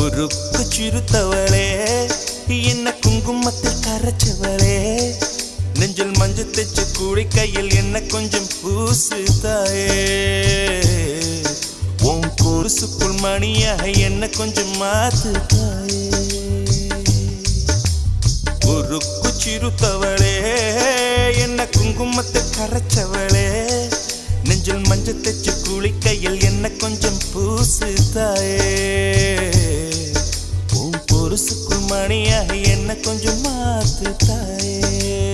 உருக்கு சிறுத்தவளே என்ன குங்குமத்தில் கரைச்சவளே நெஞ்சில் மஞ்சள் தைச்சு கூடி கையில் என்ன கொஞ்சம் பூசு தாயே உன் கொலுசுக்குள் மணியாக என்ன கொஞ்சம் மாத்து தாயே உருக்கு சிறுத்தவளே என்ன குங்குமத்தில் கரைச்சவளே நெஞ்சில் மஞ்சள் தைச்சு கூடி கையில் என்ன கொஞ்சம் பூசு தாயே உன் கொலுசுக்குள் மணியாக என்ன கொஞ்சம் மாத்து தாயே